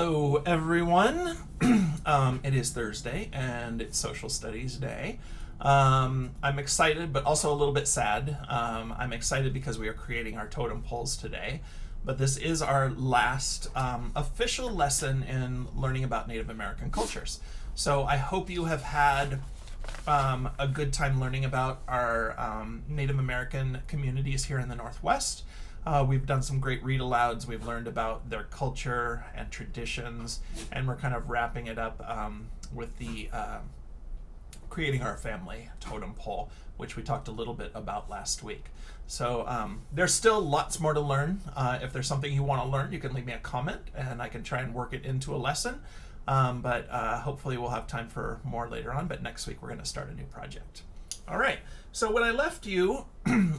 Hello, everyone. It is Thursday and it's Social Studies Day. I'm excited, but also a little bit sad. I'm excited because we are creating our totem poles today, but this is our last official lesson in learning about Native American cultures. So I hope you have had a good time learning about our Native American communities here in the Northwest. We've done some great read alouds. We've learned about their culture and traditions, and we're kind of wrapping it up with the creating our family totem pole, which we talked a little bit about last week. So there's still lots more to learn. If there's something you want to learn, you can leave me a comment and I can try and work it into a lesson. But hopefully we'll have time for more later on. But next week we're going to start a new project. All right. So when I left you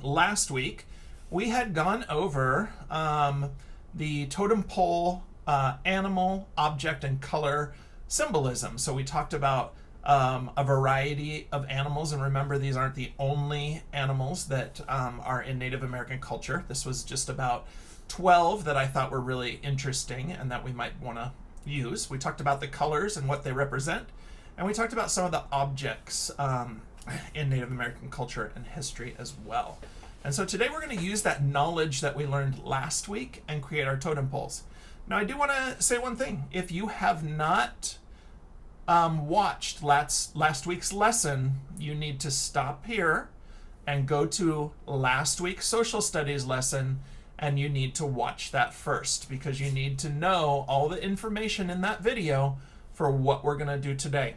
last week, we had gone over the totem pole animal, object, and color symbolism. So we talked about a variety of animals, and remember, these aren't the only animals that are in Native American culture. This was just about 12 that I thought were really interesting and that we might want to use. We talked about the colors and what they represent, and we talked about some of the objects in Native American culture and history as well. And so today we're going to use that knowledge that we learned last week and create our totem poles. Now I do want to say one thing. If you have not watched last week's lesson, you need to stop here and go to last week's social studies lesson, and you need to watch that first because you need to know all the information in that video for what we're going to do today.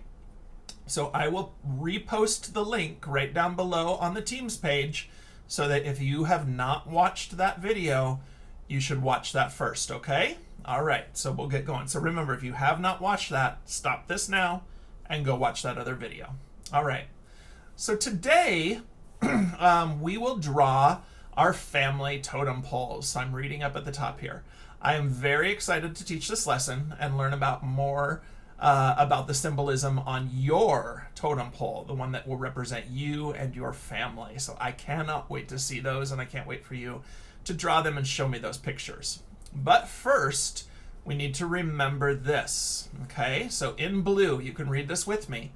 So I will repost the link right down below on the Teams page, so that if you have not watched that video, you should watch that first, okay? All right, so we'll get going. So remember, if you have not watched that, stop this now and go watch that other video. All right, so today we will draw our family totem poles. So I'm reading up at the top here. I am very excited to teach this lesson and learn about more about the symbolism on your totem pole, the one that will represent you and your family. So I cannot wait to see those, and I can't wait for you to draw them and show me those pictures. But first, we need to remember this, okay? So in blue, you can read this with me.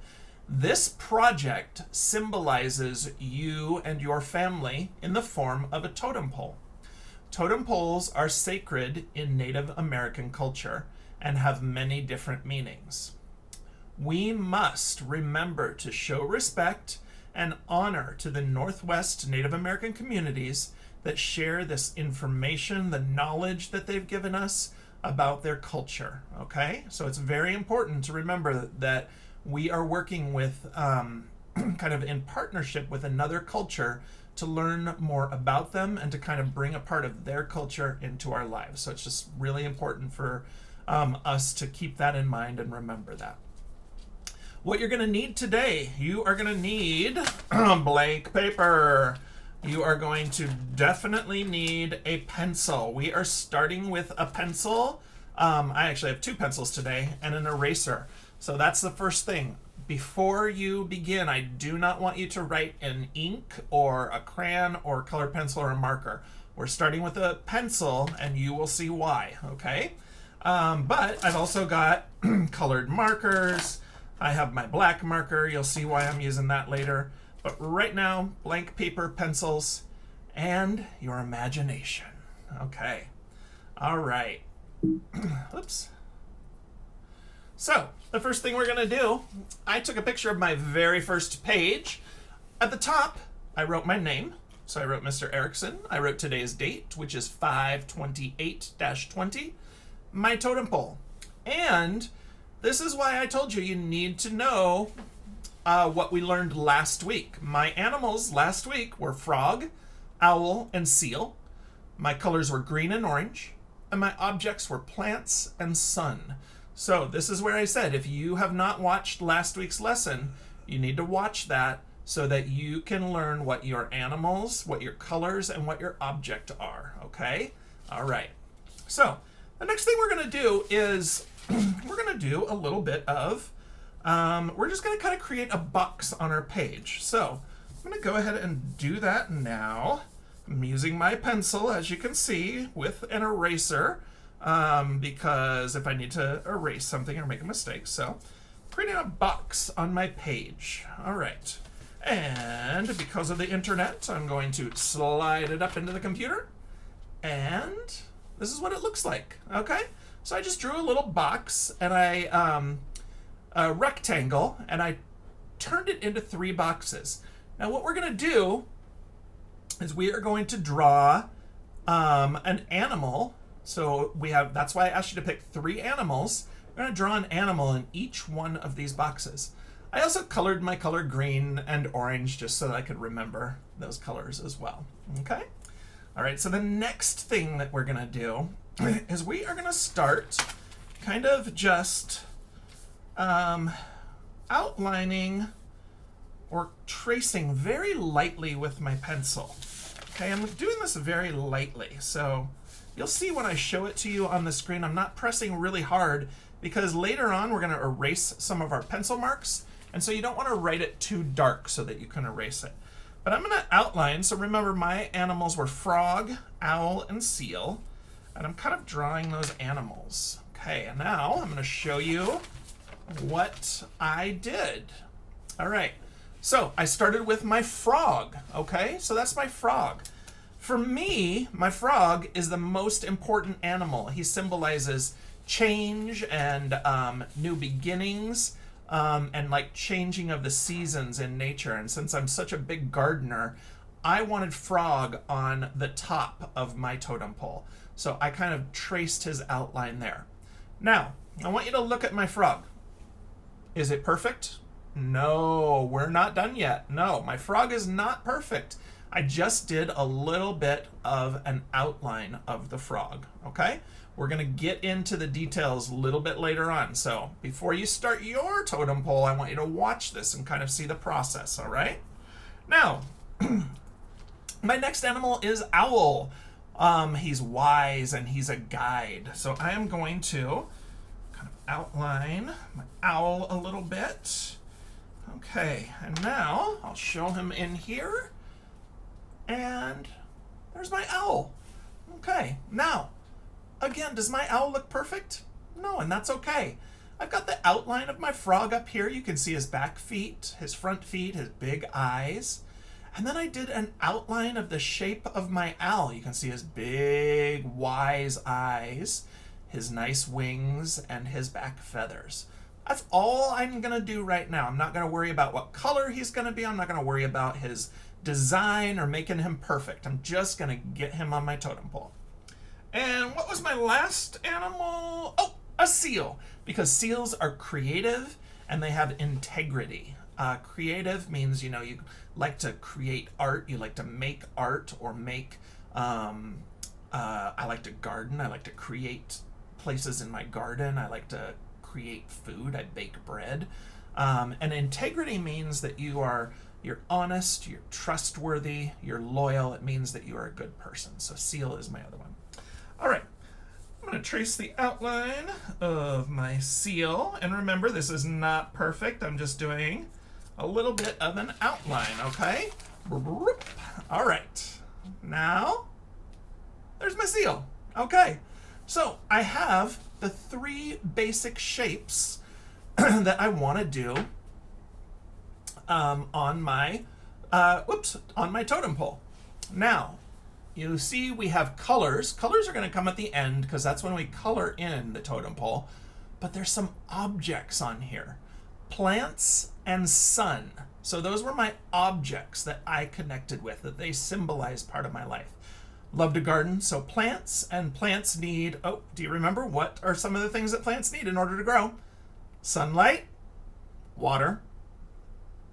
This project symbolizes you and your family in the form of a totem pole. Totem poles are sacred in Native American culture and have many different meanings. We must remember to show respect and honor to the Northwest Native American communities that share this information, the knowledge that they've given us about their culture, okay? So it's very important to remember that we are working with, kind of in partnership with another culture to learn more about them and to kind of bring a part of their culture into our lives. So it's just really important for us to keep that in mind and remember that. What you're going to need today, you are going to need blank paper. You are going to definitely need a pencil. We are starting with a pencil. I actually have two pencils today and an eraser. So that's the first thing. Before you begin, I do not want you to write in ink or a crayon or colored pencil or a marker. We're starting with a pencil and you will see why, okay? But I've also got colored markers. I have my black marker. You'll see why I'm using that later. But right now, blank paper, pencils, and your imagination. Okay. All right. Oops. So the first thing we're going to do, I took a picture of my very first page. At the top, I wrote my name. So I wrote Mr. Erickson. I wrote today's date, which is 5/28-20. My totem pole. And this is why I told you need to know what we learned last week. My animals last week were frog, owl, and seal. My colors were green and orange. And my objects were plants and sun. So this is where I said, if you have not watched last week's lesson, you need to watch that so that you can learn what your animals, what your colors, and what your object are, okay? All right. So the next thing we're going to do is we're going to do a little bit of, we're just going to kind of create a box on our page. So I'm going to go ahead and do that now. I'm using my pencil, as you can see, with an eraser. because if I need to erase something or make a mistake. So creating a box on my page. All right. And because of the internet, I'm going to slide it up into the computer. And this is what it looks like. Okay. So I just drew a little box and a rectangle, and I turned it into 3 boxes. Now what we're going to do is we are going to draw an animal. So that's why I asked you to pick 3 animals. We're going to draw an animal in each one of these boxes. I also colored my color green and orange just so that I could remember those colors as well. Okay? All right, so the next thing that we're going to do is we are going to start kind of just outlining or tracing very lightly with my pencil. Okay, I'm doing this very lightly, so you'll see when I show it to you on the screen, I'm not pressing really hard because later on we're going to erase some of our pencil marks, and so you don't want to write it too dark so that you can erase it. But I'm going to outline, so remember my animals were frog, owl, and seal, and I'm kind of drawing those animals. Okay, and now I'm going to show you what I did. All right, so I started with my frog, okay? So that's my frog. For me, my frog is the most important animal. He symbolizes change and new beginnings and like changing of the seasons in nature. And since I'm such a big gardener, I wanted frog on the top of my totem pole. So I kind of traced his outline there. Now, I want you to look at my frog. Is it perfect? No, we're not done yet. No, my frog is not perfect. I just did a little bit of an outline of the frog, okay? We're gonna get into the details a little bit later on. So before you start your totem pole, I want you to watch this and kind of see the process, all right? Now, my next animal is owl. He's wise and he's a guide. So I am going to kind of outline my owl a little bit. Okay, and now I'll show him in here. And there's my owl. Okay, now, again, does my owl look perfect? No, and that's okay. I've got the outline of my frog up here. You can see his back feet, his front feet, his big eyes. And then I did an outline of the shape of my owl. You can see his big, wise eyes, his nice wings, and his back feathers. That's all I'm gonna do right now. I'm not gonna worry about what color he's gonna be. I'm not gonna worry about his design or making him perfect. I'm just gonna get him on my totem pole. And what was my last animal? Oh, a seal, because seals are creative and they have integrity. Creative means, you know, you like to create art, you like to make art or make, I like to garden, I like to create places in my garden, I like to create food, I bake bread. And integrity means that you're honest, you're trustworthy, you're loyal. It means that you are a good person. So seal is my other one. All right, I'm going to trace the outline of my seal. And remember, this is not perfect. I'm just doing a little bit of an outline, okay? All right, now there's my seal. Okay, so I have the 3 basic shapes that I want to do on my totem pole. Now, you see we have colors. Colors are going to come at the end because that's when we color in the totem pole. But there's some objects on here. Plants and sun. So those were my objects that I connected with, that they symbolize part of my life. Love to garden, so plants, and plants need, oh, do you remember what are some of the things that plants need in order to grow? Sunlight, water,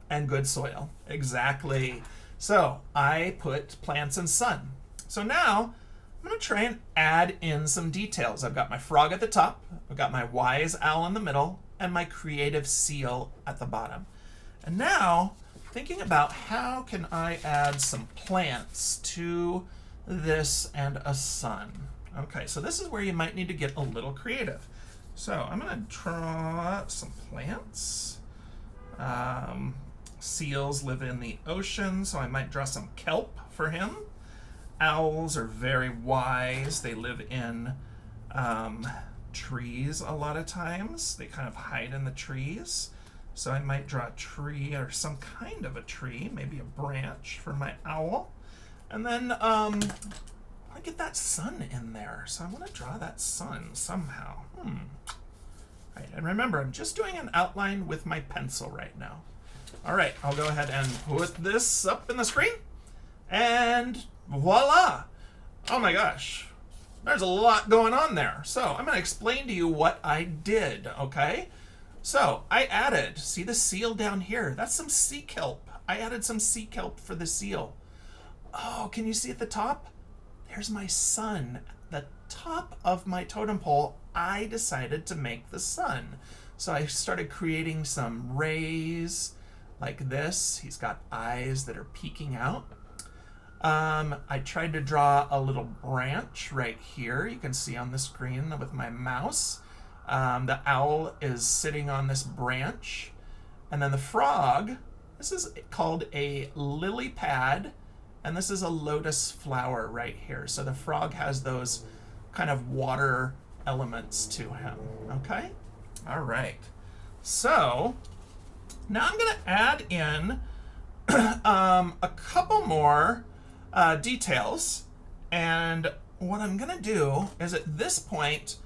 and good soil. Exactly. So I put plants and sun. So now I'm going to try and add in some details. I've got my frog at the top, I've got my wise owl in the middle, and my creative seal at the bottom. And now thinking about how can I add some plants to this and a sun. Okay, so this is where you might need to get a little creative. So I'm going to draw some plants. Seals live in the ocean, so I might draw some kelp for him. Owls are very wise. They live in trees a lot of times. They kind of hide in the trees. So I might draw a tree or some kind of a tree, maybe a branch for my owl. And then I get that sun in there. So I want to draw that sun somehow. Right, and remember, I'm just doing an outline with my pencil right now. All right, I'll go ahead and put this up in the screen. And voila! Oh my gosh, there's a lot going on there. So I'm going to explain to you what I did, okay? So I added, see the seal down here? That's some sea kelp. I added some sea kelp for the seal. Oh, can you see at the top? There's my sun. The top of my totem pole, I decided to make the sun. So I started creating some rays like this. He's got eyes that are peeking out. I tried to draw a little branch right here. You can see on the screen with my mouse. The owl is sitting on this branch. And then the frog, this is called a lily pad. And this is a lotus flower right here. So the frog has those kind of water elements to him, okay? All right. So now I'm gonna add in a couple more details. And what I'm gonna do is at this point,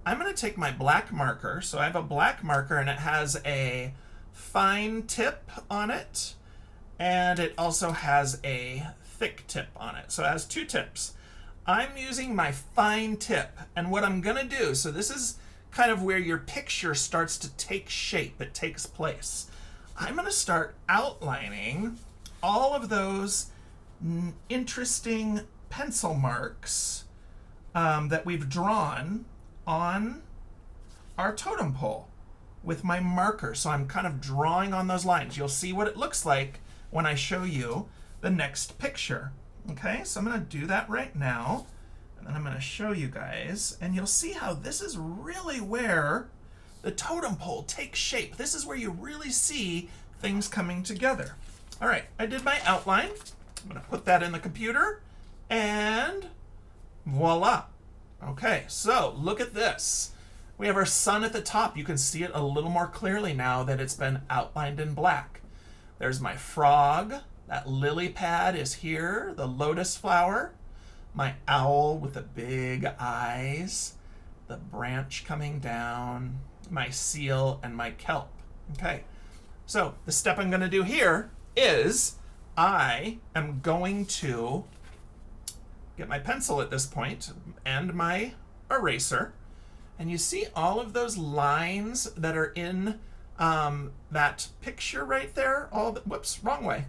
I'm gonna take my black marker. So I have a black marker and it has a fine tip on it. And it also has a thick tip on it. So it has two tips. I'm using my fine tip. And what I'm gonna do, so this is kind of where your picture starts to take shape, it takes place. I'm gonna start outlining all of those interesting pencil marks that we've drawn on our totem pole with my marker. So I'm kind of drawing on those lines. You'll see what it looks like when I show you the next picture. Okay, so I'm going to do that right now, and then I'm going to show you guys, and you'll see how this is really where the totem pole takes shape. This is where you really see things coming together. All right, I did my outline. I'm going to put that in the computer, and voila. Okay, so look at this. We have our sun at the top. You can see it a little more clearly now that it's been outlined in black. There's my frog. That lily pad is here, the lotus flower, my owl with the big eyes, the branch coming down, my seal, and my kelp. Okay, so the step I'm going to do here is I am going to get my pencil at this point and my eraser, and you see all of those lines that are in that picture right there, whoops, wrong way.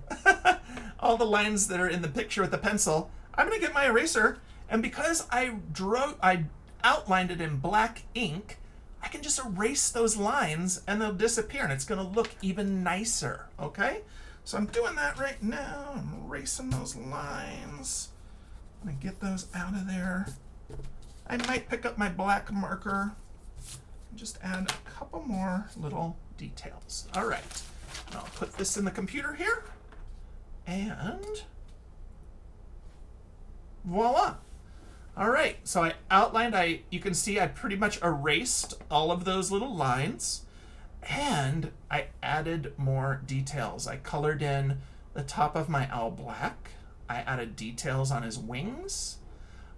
All the lines that are in the picture with the pencil, I'm gonna get my eraser, and because I outlined it in black ink, I can just erase those lines and they'll disappear and it's gonna look even nicer, okay? So I'm doing that right now. I'm erasing those lines. I'm gonna get those out of there. I might pick up my black marker and just add a couple more little details. All right, I'll put this in the computer here, and voila. All right, so I outlined, you can see I pretty much erased all of those little lines, and I added more details. I colored in the top of my owl black. I added details on his wings.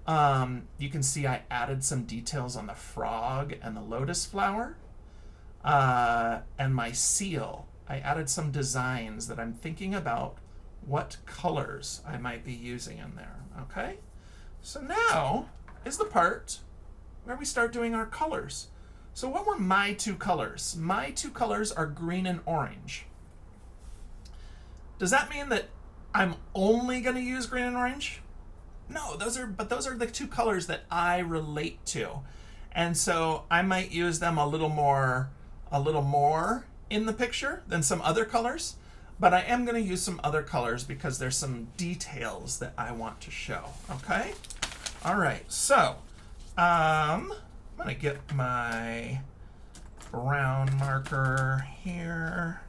You can see I added some details on the frog and the lotus flower. And my seal, I added some designs that I'm thinking about what colors I might be using in there, okay? So now is the part where we start doing our colors. So what were my two colors? My two colors are green and orange. Does that mean that I'm only gonna use green and orange? No, those are the two colors that I relate to. And so I might use them a little more in the picture than some other colors, but I am going to use some other colors because there's some details that I want to show, okay? All right, so I'm going to get my brown marker here.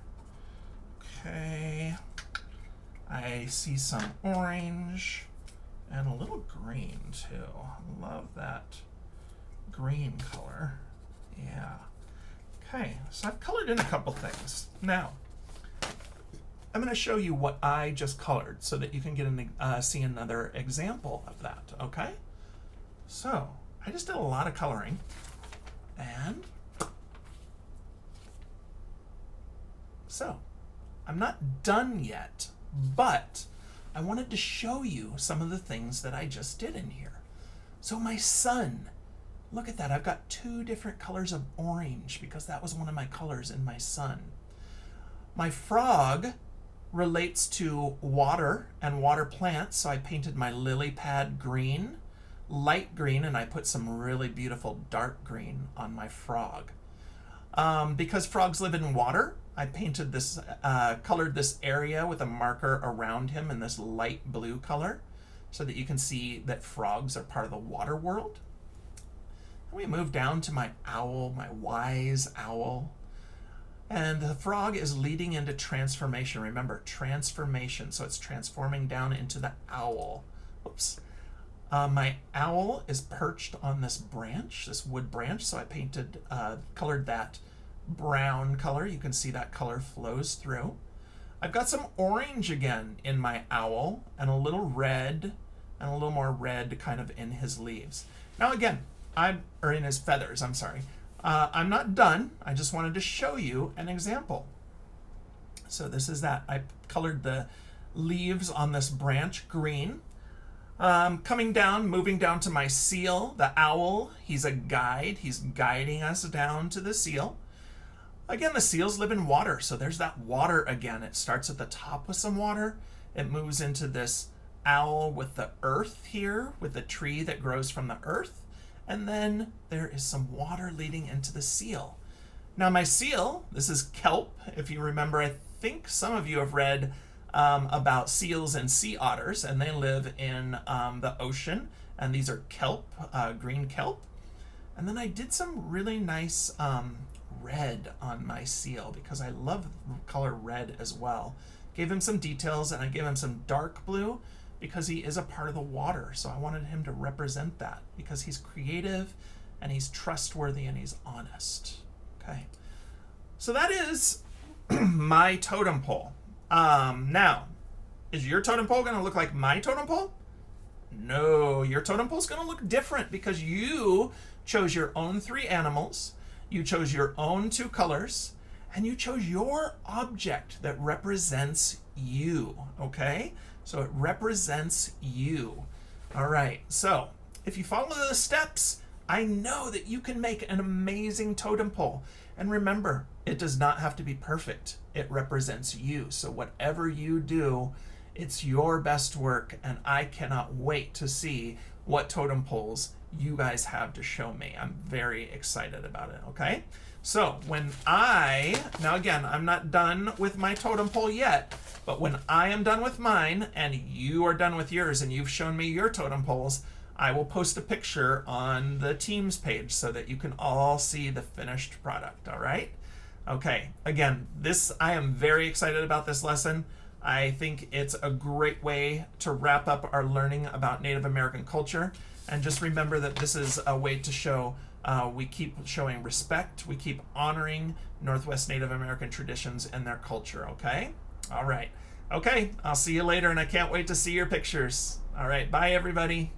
Okay, I see some orange and a little green too. Love that green color. Yeah. Okay, so I've colored in a couple things. Now, I'm going to show you what I just colored so that you can get see another example of that, okay? So, I just did a lot of coloring, and so I'm not done yet, but I wanted to show you some of the things that I just did in here. So my sun, look at that. I've got 2 different colors of orange because that was one of my colors in my sun. My frog relates to water and water plants, so I painted my lily pad green, light green, and I put some really beautiful dark green on my frog. Because frogs live in water, I painted this, colored this area with a marker around him in this light blue color so that you can see that frogs are part of the water world. And we move down to my owl, my wise owl. And the frog is leading into transformation. Remember, transformation. So it's transforming down into the owl. Oops. My owl is perched on this branch, this wood branch. So I painted, colored that brown color. You can see that color flows through. I've got some orange again in my owl and a little red and a little more red kind of in his leaves. Now again, or in his feathers, I'm sorry. I'm not done. I just wanted to show you an example. So this is that. I colored the leaves on this branch green. Coming down, moving down to my seal, the owl. He's a guide. He's guiding us down to the seal. Again, the seals live in water, so there's that water again. It starts at the top with some water. It moves into this owl with the earth here, with the tree that grows from the earth. And then there is some water leading into the seal. Now my seal, this is kelp. If you remember, I think some of you have read about seals and sea otters, and they live in the ocean. And these are kelp, green kelp. And then I did some really nice red on my seal because I love the color red as well. Gave him some details, and I gave him some dark blue because he is a part of the water. So I wanted him to represent that because he's creative and he's trustworthy and he's honest. Okay. So that is my totem pole. Now, is your totem pole going to look like my totem pole? No, your totem pole is going to look different because you chose your own 3 animals, you chose your own 2 colors, and you chose your object that represents you, okay? So it represents you. All right, so if you follow the steps, I know that you can make an amazing totem pole. And remember, it does not have to be perfect. It represents you. So whatever you do, it's your best work, and I cannot wait to see what totem poles you guys have to show me. I'm very excited about it, okay? So now again, I'm not done with my totem pole yet, but when I am done with mine and you are done with yours and you've shown me your totem poles, I will post a picture on the Teams page so that you can all see the finished product, all right? Okay, again, I am very excited about this lesson. I think it's a great way to wrap up our learning about Native American culture. And just remember that this is a way to show we keep showing respect, we keep honoring Northwest Native American traditions and their culture, okay? All right. Okay, I'll see you later, and I can't wait to see your pictures. All right, bye everybody.